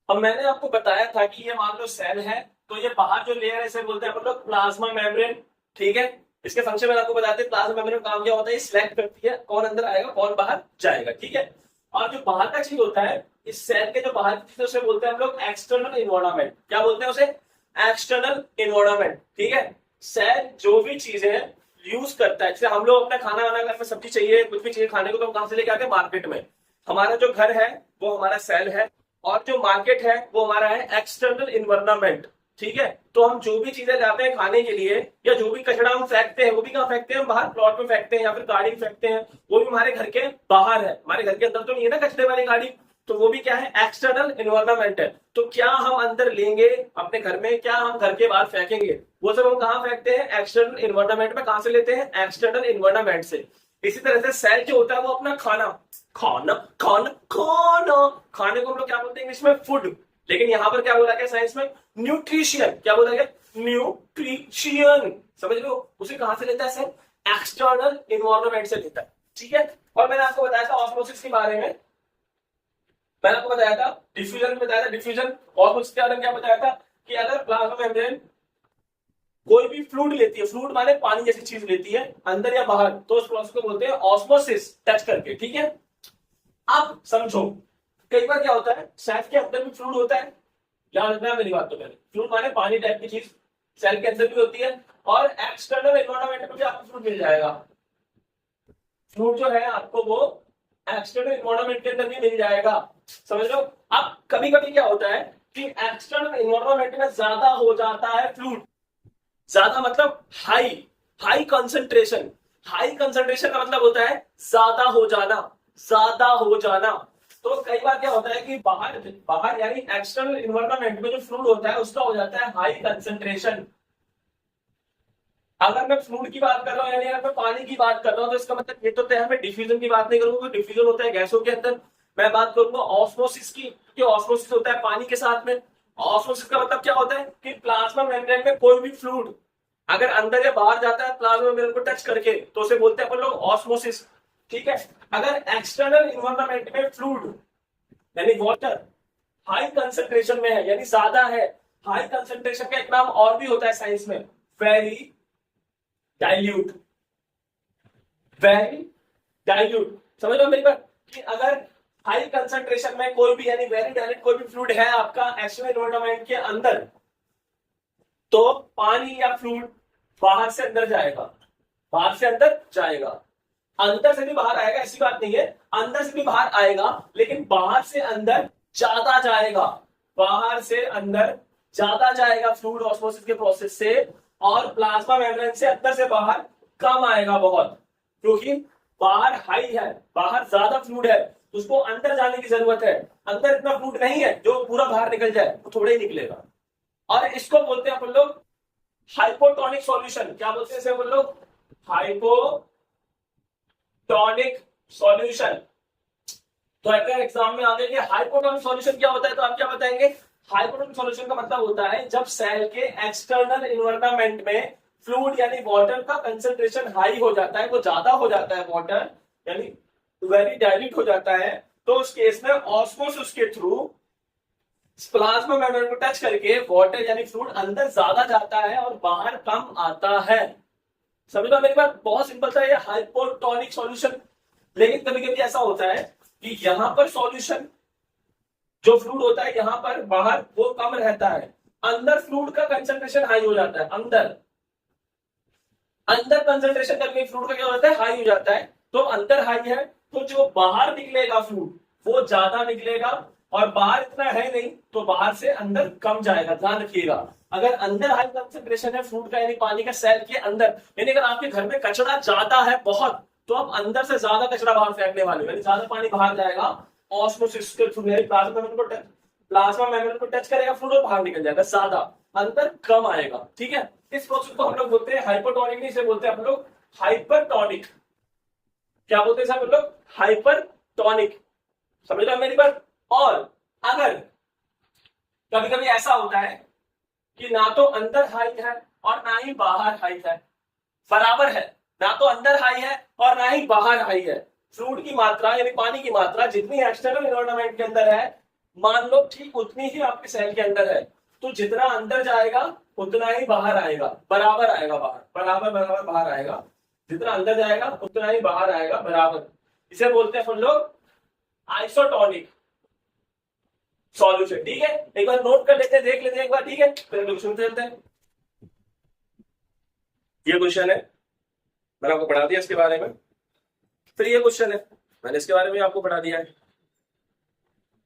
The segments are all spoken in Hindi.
अब मैंने आपको बताया था कि ये मान लो सेल है, तो ये बाहर जो लेयर है इसे बोलते हैं अपन लोग प्लाज्मा मेम्ब्रेन। ठीक है। इसके फंक्शन मैंने आपको बताते हैं, प्लाज्मा मेम्ब्रेन का काम क्या होता है, सिलेक्ट करती है कौन अंदर आएगा कौन बाहर जाएगा। ठीक है। और जो बाहर का चीज होता है, इस सेल के जो बाहर की चीज उसे बोलते हैं हम लोग एक्सटर्नल इन्वायरमेंट। क्या बोलते हैं उसे? External environment. ठीक है। सेल जो भी चीजें यूज करता है, जैसे हम लोग अपना खाना वाना घर में सब्जी चाहिए कुछ भी चाहिए खाने को, तो हम कहां से लेके आते हैं? मार्केट में। हमारा जो घर है वो हमारा सेल है, और जो मार्केट है वो हमारा है एक्सटर्नल इन्वायरमेंट। ठीक है। तो हम जो भी चीजें लाते हैं खाने के लिए, या जो भी कचरा हम फेंकते हैं, वो भी कहाँ फेंकते हैं? हम बाहर प्लॉट में फेंकते हैं, या फिर गाड़ी में फेंकते हैं, वो भी हमारे घर के बाहर है। हमारे घर के अंदर तो नहीं है ना कचरे वाली गाड़ी। तो वो भी क्या है? एक्सटर्नल इन्वायरमेंट है। तो क्या हम अंदर लेंगे अपने घर में, क्या हम घर के बाहर फेंकेंगे, वो सब हम कहाँ फेंकते हैं? एक्सटर्नल इन्वायरमेंट में। कहां से लेते हैं? एक्सटर्नल इन्वायरमेंट से। इसी तरह से सेल जो होता है वो अपना खाना खाना खाना खाना खाने को हम लोग क्या बोलते हैं इंग्लिश में? फूड। लेकिन यहां पर क्या बोला गया साइंस में? न्यूट्रिशियन। क्या बोला गया? न्यूट्रिशियन। समझ लो, उसे कहां से लेता है सेल? एक्सटर्नल इन्वायरमेंट से लेता है। ठीक है। और मैंने आपको बताया था ऑस्मोसिस के बारे में, मैंने आपको बताया था डिफ्यूजन में, बताया था डिफ्यूजन। ऑस्मोसिस के बारे में क्या बताया था कि अगर प्लाज्मा मेम्ब्रेन कोई भी फ्लूइड लेती है, फ्लूइड माने पानी जैसी चीज लेती है अंदर या बाहर, तो उस प्रोसेस को बोलते हैं ऑस्मोसिस, टच करके। ठीक है। अब समझो, कई बार क्या होता है सेल के अंदर भी फ्लूइड होता है। ध्यान रखना है मेरी बात। तो पहले फ्लूइड माने पानी टाइप की चीज सेल के अंदर भी होती है, और एक्सटर्नल एनवायरनमेंट में भी आपको फ्लूइड मिल जाएगा। फ्लूइड जो है आपको वो एक्सटर्नल एनवायरनमेंट के अंदर भी मिल जाएगा। समझ लो। अब कभी कभी क्या होता है कि एक्सटर्नल एनवायरनमेंट में ज्यादा हो जाता है फ्लूइड। ज्यादा मतलब high, high concentration. High concentration का मतलब होता है ज्यादा हो जाना, ज्यादा हो जाना। तो कई बार क्या होता है कि बाहर बाहर यानी एक्सटर्नल इन्वायरमेंट में जो फ्लूइड होता है उसका हो जाता है हाई कंसंट्रेशन। अगर मैं फ्लूइड की बात कर रहा हूँ, यानी अगर मैं पानी की बात कर रहा हूँ, तो इसका मतलब ये तो तय है, मैं डिफ्यूजन की बात नहीं करूंगा, डिफ्यूजन होता है गैसों के अंदर। मैं बात करूंगा ऑस्मोसिस की, क्योंकि ऑस्मोसिस होता है पानी के साथ में। ऑस्मोसिस का मतलब क्या होता है कि प्लाज्मा मेम्ब्रेन में कोई भी फ्लूइड अगर अंदर या बाहर जाता है प्लाज्मा मेम्ब्रेन को टच करके, तो उसे बोलते हैं अपन लोग ऑस्मोसिस। ठीक है। अगर एक्सटर्नल इन्वायरमेंट में फ्लूइड यानी वाटर हाई कंसंट्रेशन में है, यानी ज्यादा है, हाई कंसंट्रेशन का एक नाम और भी होता है साइंस में, वेरी डाइल्यूट। Very dilute. समझ लो मेरी बात कि अगर हाई कंसंट्रेशन में कोई भी यानी वेरी डाइल्यूट कोई भी फ्लूइड है आपका एक्सटर्नल एनवायरनमेंट के अंदर, तो पानी या फ्लूइड बाहर से अंदर जाएगा, बाहर से अंदर जाएगा। अंदर से भी बाहर आएगा, ऐसी बात नहीं है, अंदर से भी बाहर आएगा, लेकिन बाहर से अंदर ज्यादा जाएगा। बाहर से अंदर ज्यादा जाएगा फ्लूइड ऑस्मोसिस के प्रोसेस से, और प्लाज्मा मेम्ब्रेन से अंदर से बाहर कम आएगा बहुत, क्योंकि बाहर हाई है, बाहर ज्यादा फ्लूइड है, उसको अंदर जाने की जरूरत है। अंदर इतना फ्लूइड नहीं है जो पूरा बाहर निकल जाए, वो थोड़ा ही निकलेगा। और इसको बोलते हैं अपन लोग हाइपोटोनिक सॉल्यूशन। क्या बोलते हैं इसे अपन लोग? Hypotonic solution. तो अगर एग्जाम में आ गया कि हाइपोटोनिक सॉल्यूशन क्या होता है, तो आप क्या बताएंगे? हाइपोटोनिक सॉल्यूशन का मतलब होता है जब सेल के एक्सटर्नल इन्वायरमेंट में फ्लूइड यानी वाटर का कंसंट्रेशन हाई हो जाता है, वो ज्यादा हो जाता है, वाटर यानी वेरी डाइल्यूट हो जाता है, तो उस केस में ऑस्मोसिस के थ्रू प्लाज्मा मेम्ब्रेन को टच करके वाटर यानी फ्लूइड अंदर ज्यादा जाता है और बाहर कम आता है। समझ लो मेरी बात, बहुत सिंपल सा ये हाइपोटोनिक सॉल्यूशन। लेकिन कभी कभी ऐसा होता है कि यहां पर सॉल्यूशन जो फ्लूइड होता है यहां पर बाहर वो कम रहता है, अंदर फ्लूइड का कंसंट्रेशन हाई हो जाता है। अंदर अंदर कंसंट्रेशन करके फ्लूइड का क्या होता है? हाई हो जाता है। तो अंदर हाई है, तो जो बाहर निकलेगा फ्लूइड वो ज्यादा निकलेगा, और बाहर इतना है नहीं, तो बाहर से अंदर कम जाएगा। ध्यान रखिएगा, अगर अंदर हाई कंसंट्रेशन है फ्लूइड का यानी पानी का सेल के अंदर, यानी अगर आपके घर में कचरा ज्यादा है बहुत, तो आप अंदर से ज्यादा कचरा बाहर फेंकने वाले हो, यानी ज्यादा पानी बाहर जाएगा। ऑस्मोसिस के थ्रू प्लाज्मा मेम्ब्रेन को टच करेगा फ्लूइड और बाहर निकल जाएगा ज्यादा, अंदर कम आएगा। ठीक है। इस प्रोसेस को हम लोग बोलते हैं हाइपोटोनिक, नहीं इसे बोलते हैं हम लोग हाइपरटोनिक। क्या बोलते हैं हम लोग? हाइपरटोनिक। समझ लो मेरी बात। और अगर कभी कभी ऐसा होता है कि ना तो अंदर हाई है और ना ही बाहर हाई है, बराबर है, ना तो अंदर हाई है और ना ही बाहर हाई है, फ्लूइड की मात्रा यानी पानी की मात्रा जितनी एक्सटर्नल एनवायरनमेंट के अंदर है मान लो ठीक उतनी ही आपके सेल के अंदर है, तो जितना अंदर जाएगा उतना ही बाहर आएगा, बराबर आएगा बाहर, बराबर बराबर बाहर आएगा, जितना अंदर जाएगा उतना ही बाहर आएगा बराबर। इसे बोलते हैं हम लोग आइसोटोनिक सॉल्यूशन। ठीक है, एक बार नोट कर लेते हैं, देख लेते हैं एक बार। ठीक है, फिर क्वेश्चन चलते हैं। ये क्वेश्चन है, मैंने आपको पढ़ा दिया इसके बारे में। फिर ये क्वेश्चन है, मैंने इसके बारे में आपको पढ़ा दिया है।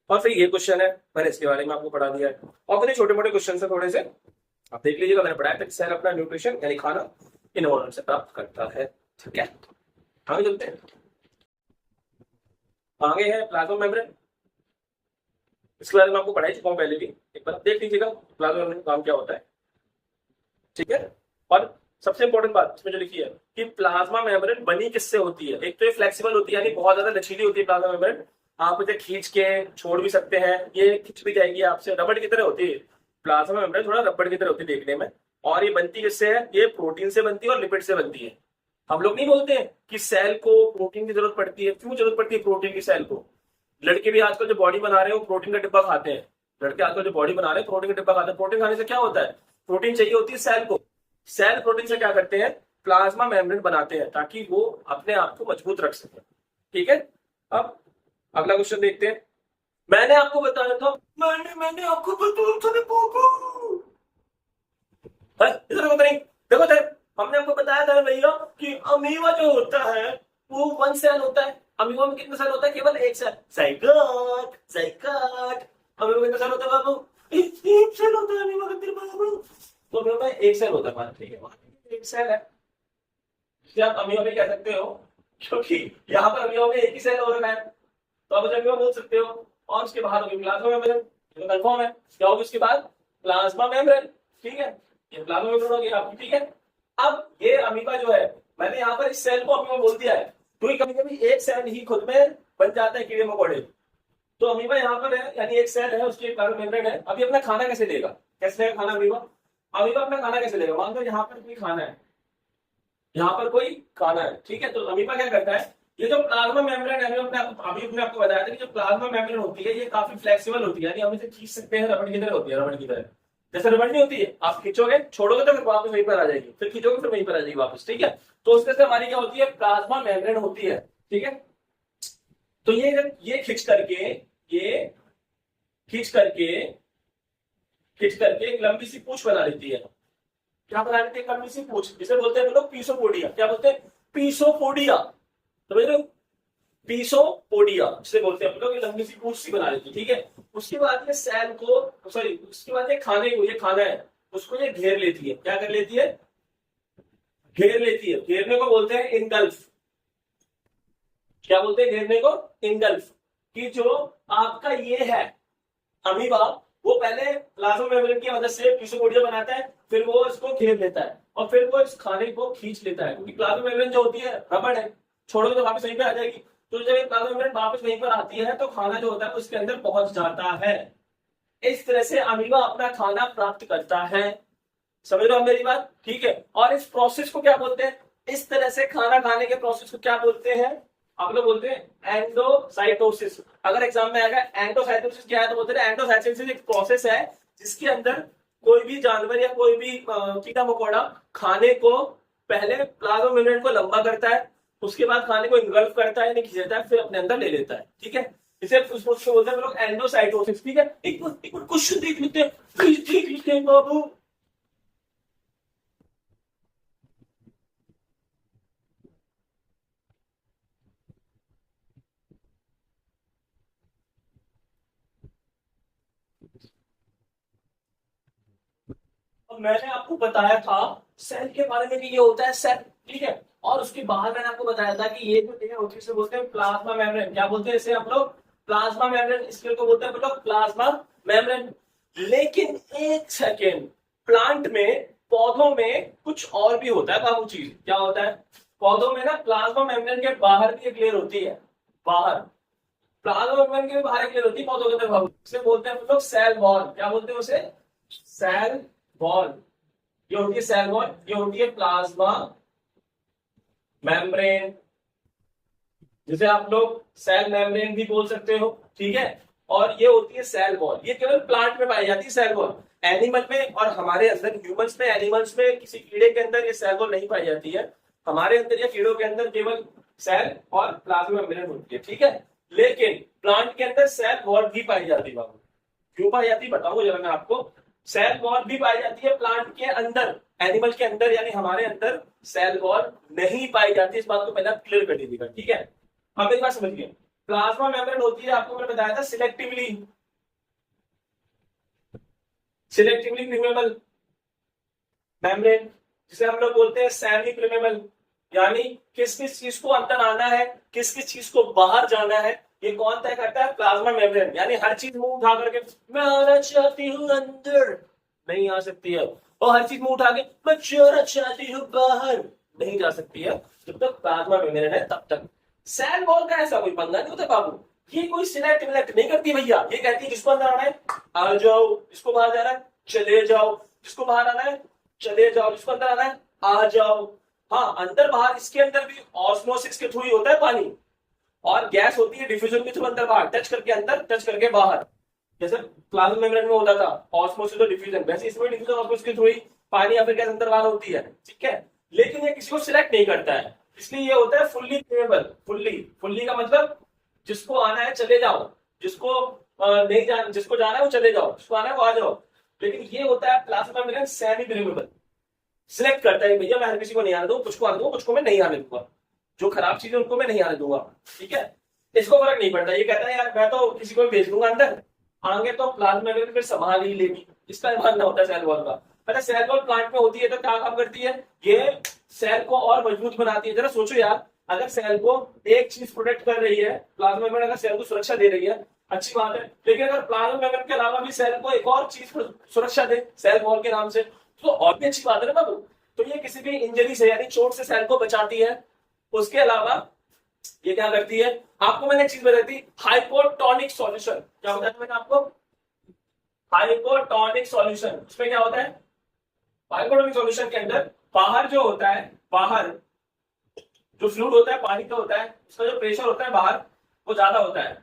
और फिर ये क्वेश्चन है, मैंने इसके बारे में आपको पढ़ा दिया है। और फिर छोटे मोटे क्वेश्चन है थोड़े से, आप देख लीजिएगा। मैंने पढ़ाया था कि सेल अपना न्यूट्रिशन यानी खाना इन्वायरमेंट से प्राप्त करता है। ठीक है, आगे चलते हैं। आगे है प्लाज्मा मेम्ब्रेन। इसके बारे में आपको पढ़ाई चुका हूं पहले भी, एक बार देख लीजिएगा प्लाज्मा मेम्ब्रेन का काम क्या होता है। ठीक है, और सबसे इंपॉर्टेंट बात इसमें जो लिखी है कि प्लाज्मा मेम्ब्रेन बनी किससे होती है। एक तो ये फ्लेक्सिबल होती है, यानी बहुत ज्यादा लचीली होती है प्लाज्मा मेम्ब्रेन। आप इसे खींच के छोड़ भी सकते हैं, ये खींच भी जाएगी आपसे, रबड़ की तरह होती है प्लाज्मा मेम्ब्रेन, थोड़ा रबड़ की तरह होती है देखने में। और ये बनती किससे है, ये प्रोटीन से बनती है और लिपिड से बनती है। हम लोग नहीं बोलते हैं कि सेल को प्रोटीन की जरूरत पड़ती है। क्यों जरूरत पड़ती है प्रोटीन की सेल को? लड़के भी आजकल जो बॉडी बना रहे हैं वो प्रोटीन का डिब्बा खाते हैं। लड़के आजकल जो बॉडी बना रहे हैं प्रोटीन का डिब्बा खाते हैं। प्रोटीन खाने से क्या होता है, प्रोटीन चाहिए होती है सेल को। सेल प्रोटीन से क्या करते हैं, प्लाज्मा मेम्ब्रेन बनाते हैं ताकि वो अपने आप को मजबूत रख सके। ठीक है, अब अगला क्वेश्चन देखते हैं। मैंने आपको बताया था, मैंने आपको बताया था इधर होता नहीं, देखो सर, हमने आपको बताया था भैया कि अमीबा जो होता है वो 1 सेल होता है। अमीबा में कितने सेल होता है, केवल 1 सेल। जाइगोट जाइगोट, अमीबा में कितने सेल होता है बाबू, 1 सेल होता है अमीबा के अंदर बाबू। तो अमीबा में 1 सेल होता है, ठीक है, 1 सेल है, क्या आप अमीबा में कह सकते हो, क्योंकि यहाँ पर अमीबा में 1 ही सेल हो रहा है, तो आप अमीबा बोल सकते हो। और उसके बाहर होगी प्लाज्मा मेम्ब्रेन, तो कंफर्म है क्या होगी उसके बाद, प्लाज्मा मेम्ब्रेन। ठीक है, ये प्लाज्मा मेम्ब्रेन होगी आपकी। ठीक है, अब ये अमीबा जो है, मैंने यहाँ पर इस सेल को अमीबा बोल दिया है क्योंकि कभी कभी 1 सेल ही खुद में बन जाता है कीड़े मकोड़े। तो अमीबा यहाँ पर है, यानी 1 सेल है, उसकी प्लाज्मा मेम्ब्रेन है। अभी अपना खाना कैसे लेगा, कैसे लेगा खाना अमीबा? अमीबा अपना खाना कैसे लेगा, मान लो यहाँ पर कोई खाना है, यहाँ पर कोई खाना है। ठीक है, तो अमीबा क्या करता है, ये जो प्लाज्मा मेम्ब्रेन है, अभी अपने आपको बताया था कि जो प्लाज्मा मेम्ब्रेन होती है ये काफी फ्लेक्सिबल होती है, यानी हम इसे खींच सकते हैं, रबड़ की तरह होती है, रबड़ की तरह। जैसे रबड़ नहीं होती है, आप खींचोगे छोड़ोगे तो फिर वापस वहीं पर आ जाएगी, फिर खींचोगे फिर वहीं पर आ जाएगी वापस। ठीक है, तो उसके से हमारी क्या होती है, प्लाज्मा मेम्ब्रेन होती है। ठीक है, तो ये खींच करके, ये खींच करके एक लंबी सी पूंछ बना लेती है। क्या बना लेती है, लंबी सी पूंछ, जिसे बोलते हैं हम लोग पीसोपोडिया। क्या बोलते हैं, पीसोपोडिया, समझ रहे हो, पीसोपोडिया जिसे बोलते हैं हम लोग, ये लंबी सी पूंछ सी बना लेती है। ठीक है, उसके बाद ये सेल को, सॉरी, उसके बाद ये खाने को, ये खाना है उसको ये घेर लेती है। क्या कर लेती है, घेर लेती है। घेरने को बोलते हैं इनगल्फ। क्या बोलते हैं घेरने को, इनगल्फ। कि जो आपका ये है अमीबा, वो पहले प्लाज्मा मेम्ब्रेन की मदद से पीसोपोडिया बनाता है, फिर वो इसको घेर लेता है और फिर वो इस खाने को खींच लेता है, क्योंकि प्लाज्मा मेम्ब्रेन जो होती है रबड़ है, छोड़ोगे तो वापस वहीं पे आ जाएगी। तो जब ये प्लाज्मा मेम्ब्रेन वापस वहीं पर आती है तो खाना जो होता है उसके अंदर पहुंच जाता है। इस तरह से अमीबा अपना खाना प्राप्त करता है। समझ रहे हो मेरी बात? ठीक है, और इस प्रोसेस को क्या बोलते हैं, इस तरह से खाना खाने के प्रोसेस को क्या बोलते हैं, आप लोग बोलते हैं एंडोसाइटोसिस। अगर एग्जाम में आएगा एंडोसाइटोसिस क्या है, तो बोलते हैं एंडोसाइटोसिस एक प्रोसेस है जिसके अंदर कोई भी जानवर या कोई भी कीड़ा मकोड़ा खाने को पहले प्लाज्मा मेम्ब्रेन को लंबा करता है, उसके बाद खाने को इनगल्फ करता है, खींच लेता है, फिर अपने अंदर ले लेता है। ठीक है, इसे उस प्रोसेस को बोलते हैं लोग एंडोसाइटोसिस। ठीक है, एक क्वेश्चन देख लेते हैं, देख लेते हैं बाबू। मैंने आपको बताया था सेल के बारे में कि ये होता है सेल। ठीक है, और उसके बाद मैंने आपको बताया था कि ये जो लेयर होती है इसे बोलते हैं प्लाज्मा मेम्ब्रेन। क्या बोलते हैं इसे हम लोग, प्लाज्मा मेम्ब्रेन। इसके को बोलते हैं हम लोग प्लाज्मा मेम्ब्रेन। लेकिन एक सेकेंड, प्लांट में, पौधों में कुछ और भी होता है बाबू चीज। क्या होता है, पौधों में ना प्लाज्मा मेम्ब्रेन के बाहर भी एक लेयर होती है, बाहर प्लाज्मा मेम्ब्रेन के बाहर एक लेयर होती है पौधों के अंदर बाबू, इसे बोलते हैं हम लोग सेल वॉल। क्या बोलते हैं उसे, सेल वॉल। ये होती है सेल वॉल, ये होती है प्लाज्मा मेम्ब्रेन, जिसे आप लोग सेल मेम्ब्रेन भी बोल सकते हो। ठीक है, और ये होती है सेल वॉल। ये केवल प्लांट में पाई जाती है सेल वॉल, एनिमल में और हमारे अंदर ह्यूमंस में, एनिमल्स में किसी कीड़े के अंदर ये सेल वॉल नहीं पाई जाती है। हमारे अंदर या कीड़ों के अंदर केवल सेल और प्लाज्मा मेम्ब्रेन होती है, ठीक है। लेकिन प्लांट के अंदर सेल वॉल भी पाई जाती है बाबू। क्यों पाई जाती है बताऊं जरा मैं आपको। सेल वॉल भी पाई जाती है प्लांट के अंदर, एनिमल के अंदर यानी हमारे अंदर सेल वॉल नहीं पाई जाती। इस बात को पहले आप क्लियर कर दीजिएगा, ठीक है। अब एक बात समझिए, प्लाज्मा मेम्ब्रेन होती है, आपको मैंने बताया था सिलेक्टिवली प्रीमेबल मेम्ब्रेन, जिसे हम लोग बोलते हैं सेमी प्रीमेबल, यानी किस किस चीज को अंदर आना है, किस किस चीज को बाहर जाना है, ये कौन तय करता है? Plasma membrane. यानी हर चीज मुंह उठा करके मैं आना चाहती हूँ अंदर, नहीं आ सकती है। और हर चीज मुंह उठा के मैं जाना चाहती हूँ बाहर, नहीं जा सकती है जब तक प्लाज्मा मेम्ब्रेन है तब तक। सेल वॉल का ऐसा कोई पंगा नहीं होता बाबू, ये कोई सिलेक्ट विलेक्ट नहीं करती भैया। ये कहती है जिसको अंदर आना है आ जाओ, जिसको बाहर जाना है चले जाओ, जिसको बाहर आना है चले जाओ, जिसको अंदर आना है आ जाओ। हाँ, अंदर बाहर इसके अंदर भी ऑस्मोसिस के थ्रू ही होता है पानी, और गैस होती है डिफ्यूजन के थ्रू अंदर बाहर, टच करके अंदर टच करके बाहर। जैसे प्लाज्मा मेम्ब्रेन में होता था ऑस्मोसिस और डिफ्यूजन, वैसे इसमें डिफ्यूजन ऑस्मोसिस के थ्रू ही पानी या फिर गैस अंदर बाहर होती है, ठीक है। लेकिन ये किसी को सिलेक्ट नहीं करता है, इसलिए ये होता है फुल्ली प्रीमेबल। फुल्ली का मतलब जिसको आना है चले जाओ, जिसको नहीं जाना, जिसको जाना है वो चले जाओ, जिसको आना है वो आ जाओ। लेकिन ये होता है plasma membrane semi preamble, select करता है भैया मैं हर किसी को नहीं आने दूंगा, कुछ को आने दूंगा, कुछ को मैं नहीं आने दूंगा, जो खराब चीज है उनको मैं नहीं आने दूंगा, ठीक है। इसको फर्क नहीं पड़ता, ये कहता है यार मैं तो किसी को भी भेज दूंगा अंदर, आगे तो प्लाज्मा मेम्ब्रेन फिर संभाल ही लेगी, इसका मानना होता है सेल वॉल का। पता सेल वॉल प्लांट में होती है तो क्या काम करती है? ये सेल को और मजबूत बनाती है। जरा सोचो यार, अगर सेल को एक चीज प्रोटेक्ट कर रही है, प्लाज्मा मेम्ब्रेन अगर सेल को सुरक्षा दे रही है, अच्छी बात है। लेकिन अगर प्लाज्मा मेम्ब्रेन के अलावा भी सेल को एक और चीज सुरक्षा दे सेल वॉल के नाम से, तो और भी अच्छी बात है ना बाबू। तो ये किसी भी इंजरी से यानी चोट से सेल को बचाती है। उसके अलावा ये क्या करती है? आपको मैंने एक चीज बताई थी, हाइपोटोनिक सॉल्यूशन। क्या बताया था मैंने आपको? Hypotonic solution. उसमें क्या होता है? हाइपोटोनिक सॉल्यूशन के अंदर बाहर जो होता है, बाहर जो फ्लूइड होता है पानी का होता है, उसका जो प्रेशर होता है बाहर वो ज्यादा होता है।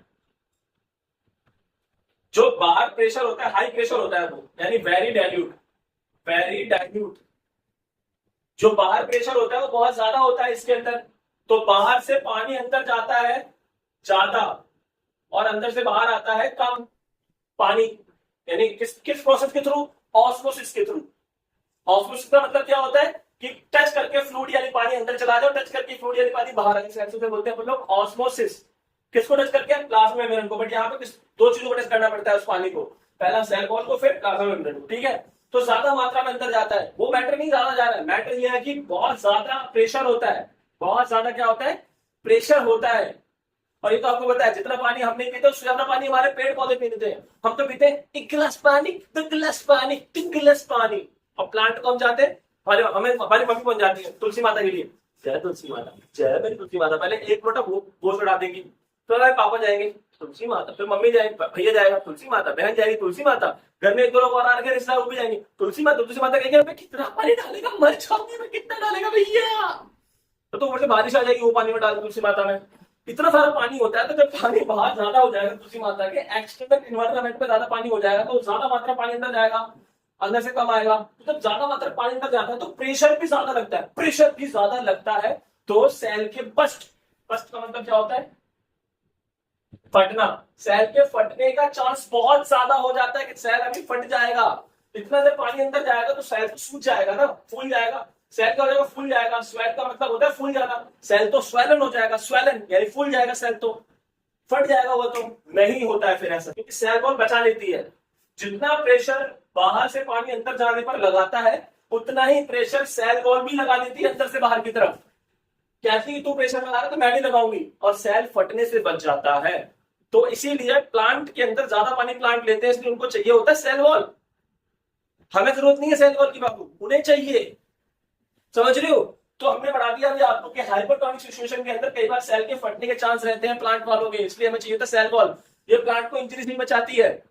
जो बाहर प्रेशर होता है हाई प्रेशर होता है वो, यानी वेरी डाइल्यूट। जो बाहर प्रेशर होता है वो बहुत ज्यादा होता है इसके अंदर, तो बाहर से पानी अंदर जाता है ज्यादा और अंदर से बाहर आता है कम पानी। यानी किस प्रोसेस के थ्रू? ऑस्मोसिस के थ्रू। ऑस्मोसिस का मतलब क्या होता है कि टच करके फ्लूइड यानी पानी अंदर चला जाओ, टच करके फ्लूइड यानी पानी बाहर आए, से बोलते हैं हम लोग ऑस्मोसिस। किसको टच करके? प्लाज्मा मेम्ब्रेन को। बट यहाँ पे दो चीजों को टच करना पड़ता है उस पानी को, पहला सेल वॉल को फिर प्लाज्मा मेम्ब्रेन को, ठीक है। तो ज्यादा मात्रा में अंदर जाता है, वो मैटर नहीं ज्यादा जा रहा है, मैटर यह है कि बहुत ज्यादा प्रेशर होता है, बहुत ज्यादा क्या होता है? प्रेशर होता है। और ये तो आपको पता है जितना पानी हम नहीं पीते उससे ज्यादा पानी हमारे पेड़ पौधे पीते हैं। हम तो पीते हैं 1 गिलास पानी, 2 गिलास पानी, 3 गिलास पानी। और प्लांट को हम जाते हैं, हमें हमारी मम्मी बन जाती है तुलसी माता के लिए, जय तुलसी माता, जय मेरी तुलसी माता। पहले एक लोटा वो चढ़ा देंगी, तो हमारे पापा जाएंगे तुलसी माता, फिर मम्मी जाएगी, भैया जाएगा तुलसी माता, बहन जाएगी तुलसी माता, घर में एक दो लोग और आ रहे रिश्तेदार वो भी जाएंगे तुलसी माता कहेंगे कितना पानी डालेगा, मर जाऊंगी मैं, कितना डालेगा भैया। तो ऊपर से बारिश आ जाएगी वो पानी में डाल तुलसी माता में, इतना सारा पानी होता है। तो जब पानी बाहर ज्यादा हो जाएगा तुलसी माता के एक्सटर्नल इन्वायरमेंट में ज्यादा पानी हो जाएगा, तो ज्यादा मात्रा पानी अंदर जाएगा, अंदर से कम आएगा। तो जब ज्यादा मात्रा पानी अंदर जाता है तो प्रेशर भी ज्यादा लगता है, तो सेल के बस्ट का मतलब क्या होता है? फटना। सेल के फटने का चांस बहुत ज्यादा हो जाता है कि सेल अभी फट जाएगा। इतना जब पानी अंदर जाएगा तो सेल तो सूज जाएगा ना, फूल जाएगा। सेल क्या हो जाएगा? फूल जाएगा। स्वेट का मतलब होता है फूल जाना, सेल तो स्वेलन हो जाएगा, स्वेलन यानी फूल जाएगा, सेल तो फट जाएगा। वो तो नहीं होता है फिर ऐसा, क्योंकि सेल वॉल बचा लेती है। जितना प्रेशर बाहर से पानी अंदर जाने पर लगाता है उतना ही प्रेशर सेल वॉल भी लगा देती है अंदर से बाहर की तरफ। कैसे तू प्रेशर लगा रहा तो मैं भी लगाऊंगी, और सेल फटने से बच जाता है। तो इसीलिए प्लांट के अंदर ज्यादा पानी प्लांट लेते हैं, इसलिए उनको चाहिए होता है सेल वॉल। हमें जरूरत नहीं है सेल वॉल की बाबू, उन्हें चाहिए, समझ रहे हो? तो हमने बढ़ा दिया अभी आपको कि हाइपरटोनिक सिचुएशन के अंदर कई बार सेल के फटने के चांस रहते हैं प्लांट वालों के, इसलिए हमें चाहिए था सेल वॉल। ये प्लांट को इंजरी नहीं बचाती है,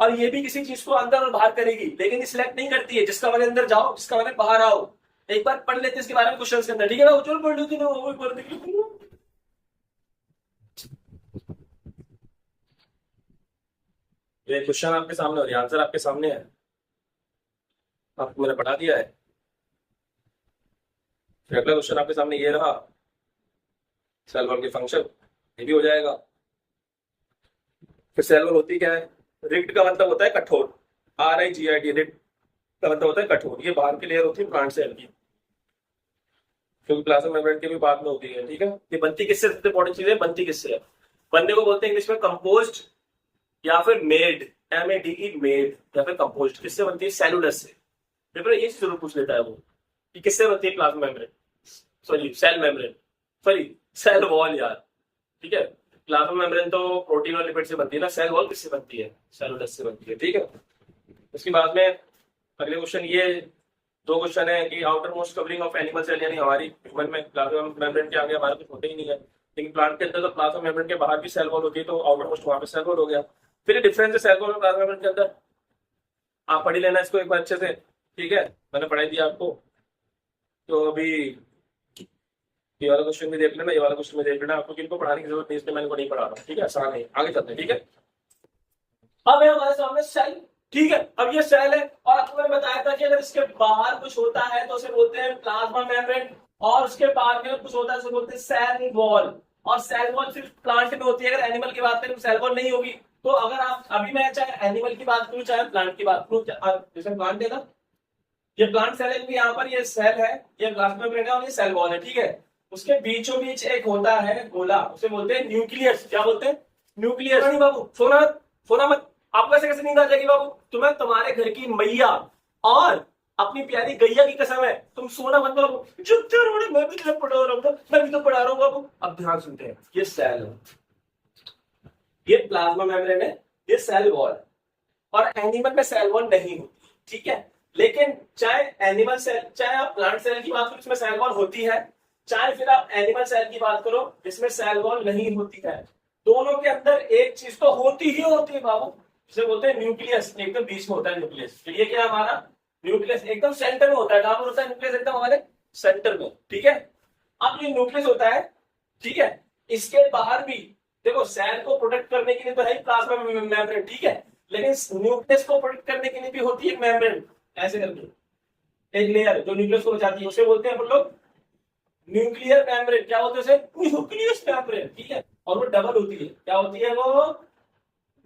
और ये भी किसी चीज को अंदर और बाहर करेगी, लेकिन सिलेक्ट नहीं करती है जिसका मैंने अंदर जाओ, जिसका मैंने बाहर आओ। एक बार पढ़ लेते हैं इसके बारे में क्वेश्चन के अंदर, ठीक है ना? चलो पढ़ लेते तो ये क्वेश्चन आपके सामने और ये आंसर आपके सामने है, आपको मैंने पढ़ा दिया है। फिर अगला क्वेश्चन आपके सामने ये रहा, सेल वॉल के फंक्शन, ये भी हो जाएगा। फिर सेल वॉल होती क्या है? रिग्ड का मतलब होता है कठोर, RIGID, रिग्ड का मतलब होता है कठोर। ये बाहर की लेयर होती है प्लांट सेल की, क्योंकि प्लाज्मा मेम्ब्रेन की भी बात में होती है, ठीक है। ये बनती किससे, सबसे इंपॉर्टेंट चीज है बनती किससे है। बनने को बोलते हैं इंग्लिश में कंपोज्ड या फिर मेड, MADE, मेड या फिर कंपोज्ड। किससे बनती है? सेलुलस से। पेपर ये जरूर पूछ लेता है वो कि किससे बनती है plasma membrane, sorry cell membrane, sorry cell wall यार, ठीक है। प्लाज्मा मेम्ब्रेन तो प्रोटीन और लिपिड से बनती है ना, सेल वॉल किससे बनती है? सेलुलस से बनती है, ठीक है। उसके बाद में अगले क्वेश्चन ये दो क्वेश्चन है कि outermost covering of animal cell, यानी हमारी ह्यूमन में प्लाज्मा मेम्ब्रेन के आगे हमारा कुछ होता ही नहीं है, लेकिन प्लांट के अंदर तो प्लाज्मा मेम्ब्रेन के बाहर भी सेल वॉल होती है, तो आउटर मोस्ट वहां पे सेल वॉल हो गया। फिर डिफरेंस है सेल वॉल और प्लाज्मा मेम्ब्रेन के अंदर, आप पढ़ ही लेना इसको एक बार अच्छे से, ठीक है, मैंने पढ़ाई दिया आपको। तो अभी ये वाला क्वेश्चन भी देख लेना, ये वाला क्वेश्चन भी देख लेना, आपको किनको पढ़ाने की जरूरत नहीं, इसलिए मैंने को नहीं पढ़ा रहा, ठीक है, आसान है। आगे चलते हैं, ठीक है। अब है हमारे सामने सेल, ठीक है। अब ये सेल है और आपको मैंने बताया था कि अगर इसके बाहर कुछ होता है तो उसे बोलते हैं प्लाज्मा मेम्ब्रेन, और उसके बाहर में कुछ होता है उसे बोलते हैं सेल वॉल। और सेल वॉल सिर्फ प्लांट में होती है, अगर एनिमल की बात करें तो सेल वॉल नहीं होगी। तो अगर आप अभी मैं चाहे एनिमल की बात करूं चाहे प्लांट की बात करूं, जैसे प्लांट देना, ये प्लांट सेल है, यहाँ पर ये सेल है, ये प्लाज्मा मेम्ब्रेन है और ये सेल वॉल है, ठीक है। उसके बीचों बीच एक होता है गोला, उसे बोलते हैं न्यूक्लियस। क्या बोलते हैं? न्यूक्लियस। नहीं बाबू, सोना सोना मत, आपको ऐसे कैसे नींद आ जाएगी बाबू? तुम्हें तुम्हारे घर की मैया और अपनी प्यारी गैया की कसम है, तुम सोना मत बाबू, चुप रहो, मैं भी तो पढ़ा रहा हूँ, मैं भी तो पढ़ा रहा हूँ बाबू। अब ध्यान सुनते हैं, ये सेल है, ये प्लाज्मा मेम्ब्रेन है, ये सेल वॉल। और एनिमल में सेल वॉल नहीं होती, ठीक है। लेकिन चाहे एनिमल सेल, चाहे आप प्लांट सेल की बात करो इसमें सेल वॉल होती है, चाहे फिर आप एनिमल सेल की बात करो जिसमें सेल वॉल नहीं होती है, दोनों के अंदर एक चीज तो होती ही होती है बाबू, जिसे बोलते हैं न्यूक्लियस। एकदम बीच में होता है न्यूक्लियस। तो ये क्या है हमारा न्यूक्लियस, एकदम सेंटर में होता है। कहां पर होता है न्यूक्लियस? एकदम हमारे सेंटर में, ठीक है। अब ये न्यूक्लियस होता है, ठीक है, इसके बाहर भी देखो सेल को प्रोटेक्ट करने के लिए तो है प्लाज्मा मेम्ब्रेन, ठीक है, लेकिन न्यूक्लियस को प्रोटेक्ट करने के लिए भी होती है मेम्ब्रेन, ऐसे करके एक लेयर जो न्यूक्लियस को बचाती है, उसे बोलते हैं हम लोग न्यूक्लियर मेम्ब्रेन। क्या बोलते हैं उसे? न्यूक्लियस मेम्ब्रेन, ठीक है। और वो डबल होती है। क्या होती है वो?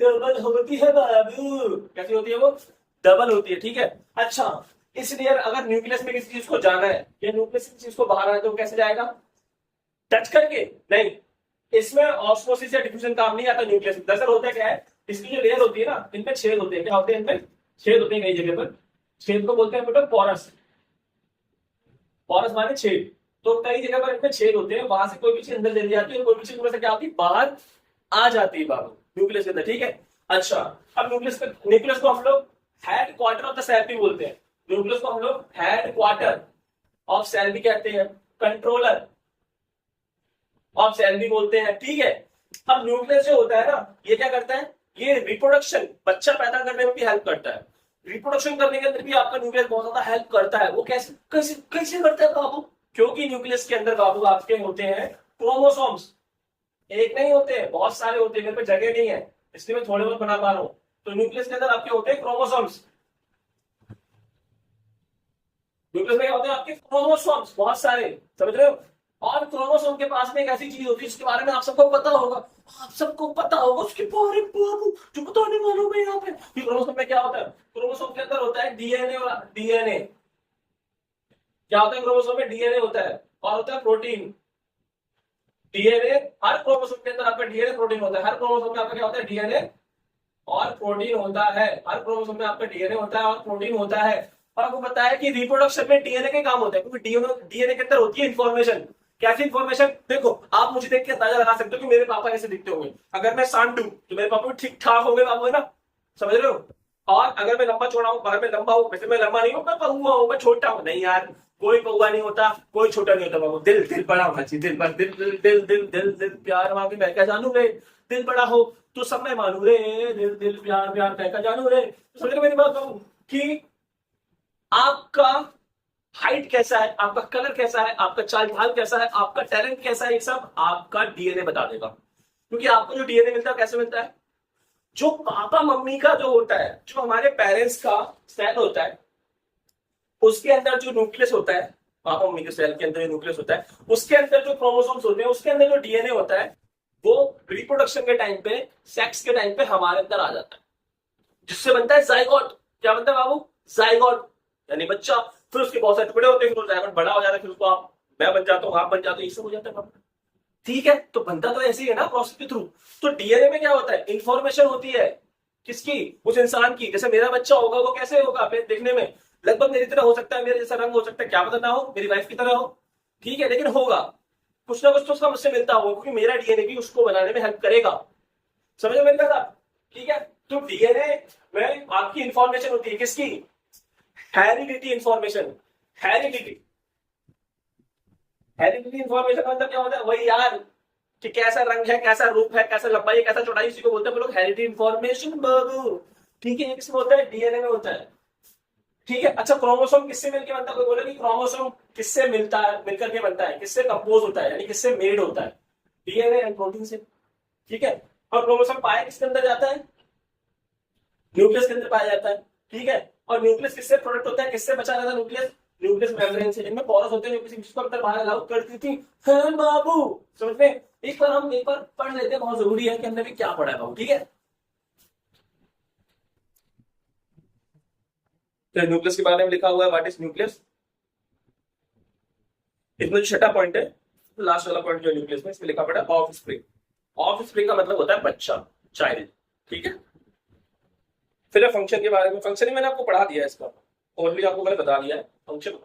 डबल होती है बाबू। कैसी होती है वो? डबल होती है, ठीक है। अच्छा, इसलिए अगर न्यूक्लियस में किसी चीज को जाना है या न्यूक्लियस की चीज को बाहर आना है तो कैसे जाएगा? टच करके नहीं, इसमें ऑस्मोसिस या डिफ्यूजन काम नहीं आता न्यूक्लियस में। दरअसल होता क्या है, इसकी जो लेयर होती है ना, इनमें छेद होते हैं। क्या होते हैं? इनमें छेद होते हैं कई जगह पर। छेद को बोलते हैं बेटा पोरस। पोरस माने छेद। तो कई जगह पर इनमें छेद होते हैं, वहां से कोई भी चीज अंदर चली जाती है और कोई भी चीज से क्या होती है? बाहर आ जाती है बाबू, न्यूक्लियस के अंदर, ठीक है। अच्छा, अब न्यूक्लियस को हम लोग head quarter of the cell भी बोलते हैं। न्यूक्लियस को हम लोग हेड क्वार्टर ऑफ सेल भी कहते हैं, कंट्रोलर ऑफ सेल भी बोलते हैं, ठीक है। अब न्यूक्लियस जो होता है ना, ये क्या करता है? ये रिप्रोडक्शन, बच्चा पैदा करने में भी हेल्प करता है। रिप्रोडक्शन करने के अंदर भी आपका न्यूक्लियस बहुत ज्यादा हेल्प करता है। वो कैसे कैसे कैसे करता है बाबू? क्योंकि न्यूक्लियस के अंदर बाबू आपके होते हैं क्रोमोसोम्स। एक नहीं होते, बहुत सारे होते हैं, मेरे पे जगह नहीं है इसलिए मैं थोड़े बहुत बना पा रहा हूं। तो न्यूक्लियस के अंदर आपके होते हैं क्रोमोसोम्स। न्यूक्लियस में क्या होते हैं? आपके क्रोमोसोम्स बहुत सारे, समझ रहे हो। और क्रोमोसोम के पास में एक ऐसी चीज होती है जिसके बारे में आप सबको पता होगा, आप सबको पता होगा उसके बारे में बाबू, जो बताने वाला हूं मैं यहाँ पे। क्रोमोसोम में क्या होता है? क्रोमोसोम के अंदर होता है डीएनए और डीएनए। क्या होता है? क्रोमोसोम में डीएनए होता है और होता है प्रोटीन। डीएनए, हर क्रोमोसोम के अंदर आपका डीएनए प्रोटीन होता है। हर क्रोमोसोम में आपका क्या होता है? डीएनए और प्रोटीन होता है। हर क्रोमोसोम में आपका डीएनए होता है और प्रोटीन होता है। और आपको पता है कि रिप्रोडक्शन में डीएनए के काम होता है, क्योंकि डीएनए के अंदर होती है इन्फॉर्मेशन। कैसी इन्फॉर्मेशन? देखो, आप मुझे देख के अंदाजा लगा सकते हो कि मेरे पापा कैसे दिखते होंगे। अगर मैं सांड हूं तो मेरे पापा भी ठीक ठाक होंगे बाबू, है ना, समझ रहे हो। और अगर मैं लंबा चौड़ा हूं, अगर मैं लंबा हूं, वैसे मैं लंबा नहीं हूं, मैं पहुआ हूं, मैं छोटा हूं, नहीं यार, कोई पौआ नहीं होता, कोई छोटा नहीं होता बाबू। दिल दिल बड़ा होना चाहिए, दिल पर दिल दिल दिल दिल दिल दिल प्यार मांगे मैं क्या जानू रे, दिल बड़ा हो तो सब मैं मानू रे, दिल दिल प्यार प्यार मैं क्या जानू रे। समझ रहे मेरी बात बाबू कि आपका हाइट कैसा है, आपका कलर कैसा है, आपका चाल ढाल कैसा है, आपका टैलेंट कैसा है, ये सब आपका डीएनए बता देगा। क्योंकि आपको जो डीएनए मिलता है कैसे मिलता है? जो पापा मम्मी का जो होता है, जो हमारे पेरेंट्स का सेल होता है, उसके अंदर जो न्यूक्लियस होता है, पापा मम्मी के सेल के अंदर जो न्यूक्लियस होता है, उसके अंदर जो क्रोमोसोम्स होते हैं, उसके अंदर जो डीएनए होता है, वो रिप्रोडक्शन के टाइम पे, सेक्स के टाइम पे हमारे अंदर आ जाता है, जिससे बनता है जाइगोट। क्या बनता है बाबू? जाइगोट, यानी बच्चा। फिर उसके बहुत सारे टुकड़े होते हैं, फिर जाइगोट बड़ा हो जाता है, फिर उसको आप, मैं बन जाता हूँ, आप बन जाते हो, ये सब हो जाता है बाबू। ठीक है, तो बनता तो ऐसे ही है ना, प्रोसेस के थ्रू। तो डीएनए में क्या होता है? इंफॉर्मेशन होती है, किसकी? उस इंसान की। जैसे मेरा बच्चा होगा, वो कैसे होगा? अपने देखने में लगभग मेरी तरह हो सकता है, मेरे जैसा रंग हो सकता है, क्या पता ना हो, मेरी वाइफ की तरह हो, ठीक है, लेकिन होगा कुछ ना कुछ तो उसका मुझसे मिलता होगा, क्योंकि मेरा डीएनए भी उसको बनाने में हेल्प करेगा। समझ में मेरे साथ? ठीक है, तो डीएनए में आपकी इंफॉर्मेशन होती है, किसकी? Heredity information. Heredity, heredity information मतलब क्या होता है? वही यार, कि कैसा रंग है, कैसा रूप है, कैसा लंबाई है, कैसा चौड़ाई, इसी को बोलते हैं हम लोग हेरिडिटी इंफॉर्मेशन बाबू। ठीक है, ये किसमें होता है? डीएनए में होता है। ठीक है, अच्छा, क्रोमोसोम किससे मिलकर बनता है? कोई बोले कि क्रोमोसोम किससे मिलता है, मिलकर के बनता है, किससे कंपोज होता है, यानी किससे मेड होता है? डीएनए एंड प्रोटीन से। ठीक है, और क्रोमोसोम पाया किसके अंदर जाता है? न्यूक्लियस के अंदर पाया जाता है। ठीक है, और न्यूक्लियस किससे प्रोडक्ट होता है, किससे बचा रहता है न्यूक्लियस? न्यूक्लियस मेम्ब्रेन से। इनमें पोरस होते हैं जो किसी चीज को अंदर बाहर अलाउ करती थी। हाँ बाबू, समझ में? एक बार हम एक बार पढ़ लेते हैं, बहुत जरूरी है कि हमने भी क्या पढ़ा है बाबू। ठीक है, तो न्यूक्लियस के बारे में लिखा हुआ है, व्हाट इज न्यूक्लियस। इसमें जो छठा पॉइंट है, लास्ट वाला पॉइंट जो न्यूक्लियस में, इसमें लिखा पड़ा ऑफ स्प्रिंग। ऑफ स्प्रिंग का मतलब होता है बच्चा, चाइल्ड। ठीक है, फिर फंक्शन के बारे में, फंक्शन ही मैंने आपको पढ़ा दिया है, इसका ओनली आपको मैंने बता दिया है। फंक्शन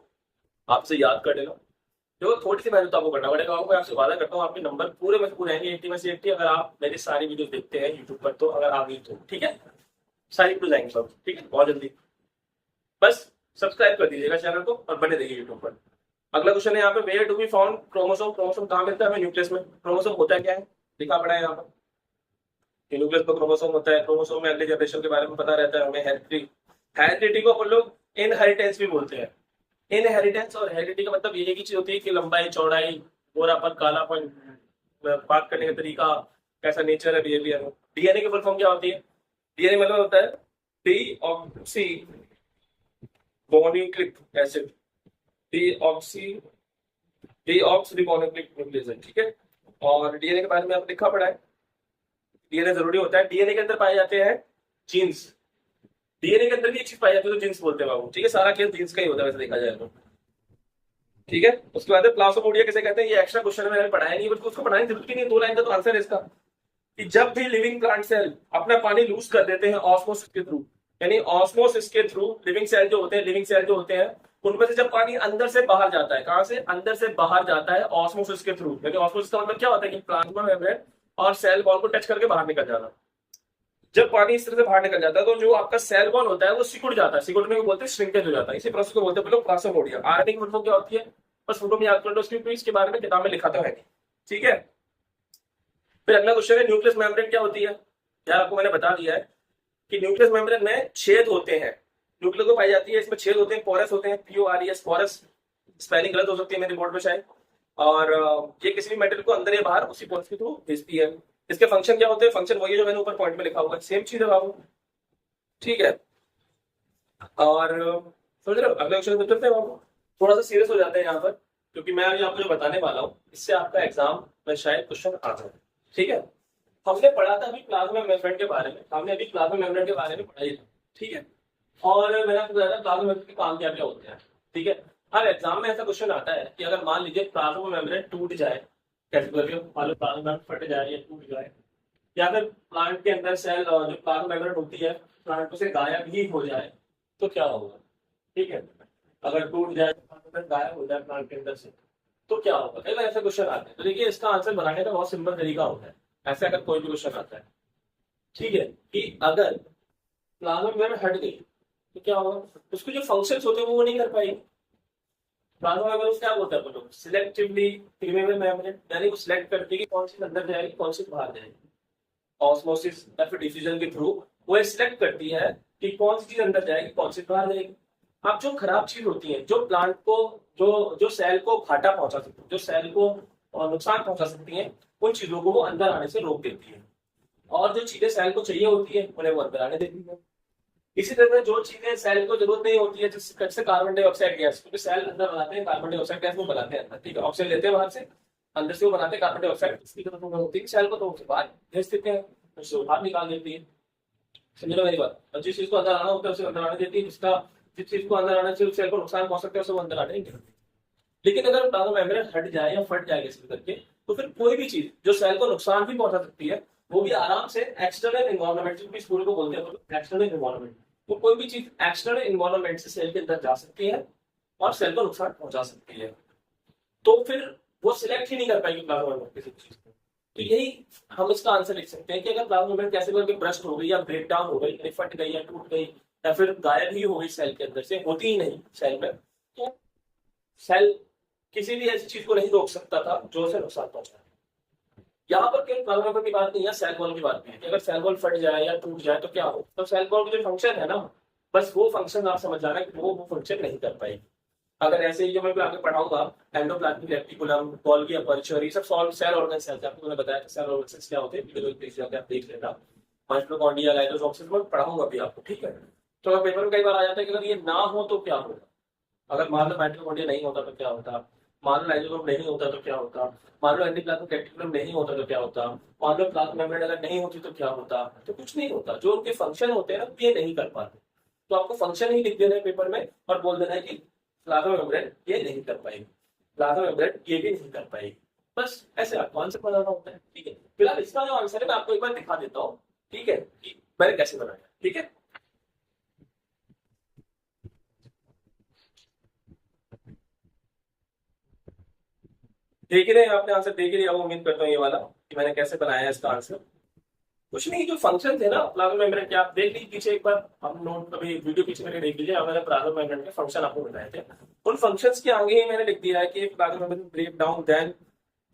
आपसे याद कर लेना, जो थोड़ी सी मेहनत आपको करना पड़ेगा। मैं आपसे वादा करता हूँ आपके नंबर पूरे में से पूरे आएंगे, 80 में से 80, अगर आप मेरी सारी वीडियो देखते हैं यूट्यूब पर, तो अगर आ गई तो ठीक है, सारी वीडियो आएंगे सब। ठीक है, बहुत जल्दी। बस सब्सक्राइब कर दीजिएगा चैनल को और बने रहिए यूट्यूब पर। अगला क्वेश्चन है यहाँ पे, where to be found chromosome. Chromosome कहाँ मिलता है हमें? न्यूक्लियस में। क्रोमोसोम होता है क्या है, लिखा पड़ा है यहाँ पर, न्यूक्लियस पर क्रोमोसोम होता है। क्रोमोसोम में अगले जनरेशन के बारे में पता रहता है हमें। हेरिडिटी, हेरिडिटी को अपन लोग इनहेरिटेंस भी बोलते हैं। इनहेरिटेंस और हेरिडिटी का मतलब ये एक ही चीज होती है कि लंबाई, चौड़ाई, गोरापन, कालापन, बात करने का तरीका, कैसा नेचर है, बिहेवियर है। डीएनए की फुल फॉर्म क्या होती है? डीएनए मतलब होता है डीऑक्सी बोन्यूक्लिक एसिड, डीऑक्सी डीऑक्सीरिबोन्यूक्लिक न्यूक्लियस है। ठीक है, और डीएनए के बारे में आपने लिखा पड़ा है, डीएनए जरूरी होता है। डीएनए के अंदर पाए जाते हैं जीन्स। डीएनए के अंदर भी एक चीज पाई जाती है तो जीन्स बोलते हैं बाबू। ठीक है, सारा केस जीन्स का ही होता है वैसे देखा जाए तो। ठीक है, उसके बाद प्लास्मोपोडिया किसे कहते हैं? ये एक्स्ट्रा क्वेश्चन है, मैंने पढ़ाया नहीं, बट उसको पढ़ाने की जरूरत भी नहीं है, 2 लाइन का तो आंसर है इसका, कि जब भी लिविंग प्लांट सेल अपना पानी लूज कर देते हैं ऑस्मोसिस के थ्रू, यानी ऑस्मोसिस के थ्रू लिविंग सेल जो होते हैं, लिविंग सेल जो होते हैं, उनमें से जब पानी अंदर से बाहर जाता है, कहां से? अंदर से बाहर जाता है ऑस्मोसिस के थ्रू। यानी ऑस्मोसिस का मतलब क्या होता है कि प्लाज्मा मेम्ब्रेन और सेल वॉल को टच करके बाहर निकल जाना। जब पानी इस तरह से बाहर निकल जाता है, तो जो आपका सेल वॉल होता है वो सिकुड़ जाता है, सिकुड़ने को बोलते हैं श्रिंकेज हो जाता है। इसी प्रोसेस को बोलते हैं प्लास्मोपोडिया। आरएनए की फुल फॉर्म क्या होती है? बस फोटो में याद कर लो, इसके बारे में किताब में लिखा तो है नहीं। ठीक है, फिर अगला क्वेश्चन है, न्यूक्लियस मेम्ब्रेन क्या होती है? यार आपको मैंने बता दिया है कि न्यूक्लियस मेम्ब्रेन में छेद होते हैं, न्यूक्लियस को पाई जाती है, इसमें छेद होते हैं, पोरस होते हैं, PORES, पोरस। स्पेलिंग गलत हो सकती है मेरे बोर्ड में शायद, और ये किसी भी मेटल को अंदर या बाहर उसी पोरस के थ्रू भेजती है। इसके फंक्शन क्या होते हैं? फंक्शन वही है जो मैंने ऊपर पॉइंट में लिखा हुआ है, सेम चीज है बाबू। ठीक है, और समझ रहे हो? अगले क्वेश्चन चलते हैं बाबू। थोड़ा सा सीरियस हो जाते हैं यहाँ पर, क्योंकि मैं अभी आपको जो बताने वाला हूँ इससे आपका एग्जाम में शायद क्वेश्चन आ जाए। ठीक है, हमने पढ़ा था अभी प्लाज्मा मेम्ब्रेन के बारे में, हमने अभी प्लाज्मा मेम्ब्रेन के बारे में पढ़ाई था। ठीक है, और मैंने आपको बताया था प्लाज्मा मेम्ब्रेन के काम क्या क्या होते हैं। ठीक है, हर एग्जाम में ऐसा क्वेश्चन आता है कि अगर मान लीजिए प्लाज्मा मेम्ब्रेन टूट जाए, कैसे करके मान लो प्लाज्मा फट जाए या टूट जाए, या फिर प्लांट के अंदर सेल जो प्लाज्मा मेम्ब्रेन होती है प्लांट से गायब ही हो जाए, तो क्या होगा? ठीक है, अगर टूट जाए, गायब हो जाए प्लांट के अंदर से, तो क्या होगा? कई बार ऐसे क्वेश्चन आते हैं, तो देखिए इसका आंसर बनाने का बहुत सिंपल तरीका होता है। ऐसे अगर कोई भी क्वेश्चन आता है, ठीक है, कि अगर प्लाज्मा मेम्ब्रेन हट गई तो क्या होगा? उसके जो फंक्शंस होते हैं वो नहीं कर पाएगी। प्लाज्मा मेम्ब्रेन क्या होता है बोलो? सिलेक्टिवली क्रीमेबल मेम्ब्रेन, यानी वो सिलेक्ट करती है कि कौन सी अंदर जाएगी, कौन सी बाहर जाएगी। ऑस्मोसिस या फिर डिफ्यूजन के थ्रू वो सिलेक्ट करती है कि कौन सी चीज अंदर जाएगी, कौन सी बाहर जाएगी। अब जो खराब चीज होती है, जो प्लांट को, जो सेल को घाटा पहुंचा सकती है, जो सेल को नुकसान पहुंचा सकती है, उन चीजों को वो अंदर आने से रोक देती है। और जो चीजें सेल को चाहिए होती है उन्हें वो अंदर आने देती है। इसी तरह जो चीजें सेल को जरूरत नहीं होती है, जैसे कार्बन डाइऑक्साइड गैस, क्योंकि सेल अंदर बनाते हैं कार्बन डाइऑक्साइड गैस, वो बनाते हैं अंदर, ठीक है, ऑक्सीजन लेते हैं बाहर से, अंदर से वो बनाते हैं कार्बन डाइऑक्साइड, इसकी जरूरत नहीं होती है सेल को, तो उसे बाहर भेज देते हैं, उससे बाहर निकाल देती है। समझ लो मेरी बात। और जिस चीज को अंदर आना होता है उसे अंदर आने देती है, जिस चीज को अंदर आने से सेल को नुकसान पहुंच सकता है उसे वो अंदर आने नहीं देती। लेकिन अगर प्लाज्मा मेम्ब्रेन हट जाए या फट जाए किसी करके, तो फिर कोई भी चीज जो सेल को नुकसान भी पहुंचा सकती है वो भी आराम से एक्सटर्नल एनवायरनमेंट, जो भी स्कूल को बोलते हैं एक्सटर्नल एनवायरनमेंट, वो कोई भी चीज एक्सटर्नल एनवायरनमेंट से सेल के अंदर जा सकती है और सेल को नुकसान पहुंचा सकती है। तो फिर वो सिलेक्ट ही नहीं कर पाएगी प्लाज्मा मेम्ब्रेन किसी चीज को। तो यही हम इसका आंसर लिख सकते हैं कि अगर प्लाज्मा मेम्ब्रेन कैसे करके ब्रस्ट हो गई या ब्रेक डाउन हो गई, यानी फट गई या टूट गई या फिर गायब ही हो गई सेल के अंदर से, होती ही नहीं सेल में, तो सेल किसी भी ऐसी चीज को नहीं रोक सकता था जो उसे नुकसान पहुंचाए। यहाँ पर केवल प्लाज्मा मेम्ब्रेन की बात नहीं है, सेल वॉल की बात भी है कि अगर सेल वॉल फट जाए या टूट जाए तो क्या हो, तो सेल वॉल का जो फंक्शन है ना, बस वो फंक्शन आप समझ जाना कि वो फंक्शन नहीं कर पाएगी। अगर ऐसे ही जो मैं आगे पढ़ाऊंगा, एंडोप्लाज्मिक रेटिकुलम, गोल्गी अपर्चर, ये सब सेल ऑर्गन सेल्स, आपको मैंने बताया सेल ऑर्गन सेल्स क्या होते हैं, आप देख लेना। माइटोकॉन्ड्रिया, लाइसोसोम्स में पढ़ाऊंगा भी आपको, ठीक है। तो अगर पेपर में कई बार आ जाता है कि अगर ये ना हो तो क्या होगा, अगर मान लो माइटोकॉन्ड्रिया नहीं होता तो क्या होता, मान लो लाइसोसोम नहीं होता तो क्या होता, मान लो एंडोप्लाज्मिक रेटिकुलम नहीं होता तो क्या होता, मान लो प्लाज्मा मेम्ब्रेन अगर नहीं होती तो क्या होता, तो कुछ नहीं होता। जो उनके फंक्शन होते हैं ना ये नहीं कर पाते, तो आपको फंक्शन ही लिख देना है पेपर में और बोल देना है कि प्लाज्मा मेम्ब्रेन ये नहीं कर पाएगी, प्लाज्मा मेम्ब्रेन ये भी नहीं कर पाएगी। बस ऐसे आपको आंसर बनाना होता है, ठीक है। फिलहाल इसका जो आंसर है मैं आपको एक बार दिखा देता हूँ, ठीक है, कि मैंने कैसे बनाया, ठीक है। देख ही रहे हैं आपने आंसर, देख ही लिया, उम्मीद करता हूँ ये वाला कि मैंने कैसे बनाया है इसका आंसर। कुछ नहीं, जो फंक्शन थे ना प्लाज्मा मेम्ब्रेन के, आप देख लीजिए पीछे एक बार, हम नोट कभी वीडियो पीछे करके देख लीजिए, मैंने प्लाज्मा मेम्ब्रेन के फंक्शन आपको बताए थे। उन फंक्शंस के आगे ही मैंने लिख दिया है कि plasma membrane break down, then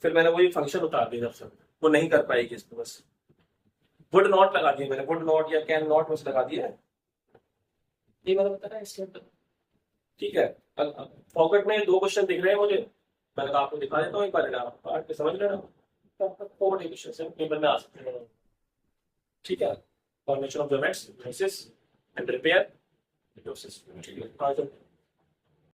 फिर मैंने वही फंक्शन उतार दिया, जब वो नहीं कर पाएगी इसको, बस वुड नॉट लगा दिया मैंने, वुड नॉट या कैन नॉट बस लगा दिया है, ये मैंने बताया इसके अंदर, ठीक है। पॉकेट में दो क्वेश्चन दिख रहे हैं मुझे, मैंने कहा आपको दिखा देता हूँ एक बार, आप पार्ट पे समझ लेना, पॉकेट क्वेश्चन पेपर में आ सकते हैं, ठीक है। Formation of the mates, and repair,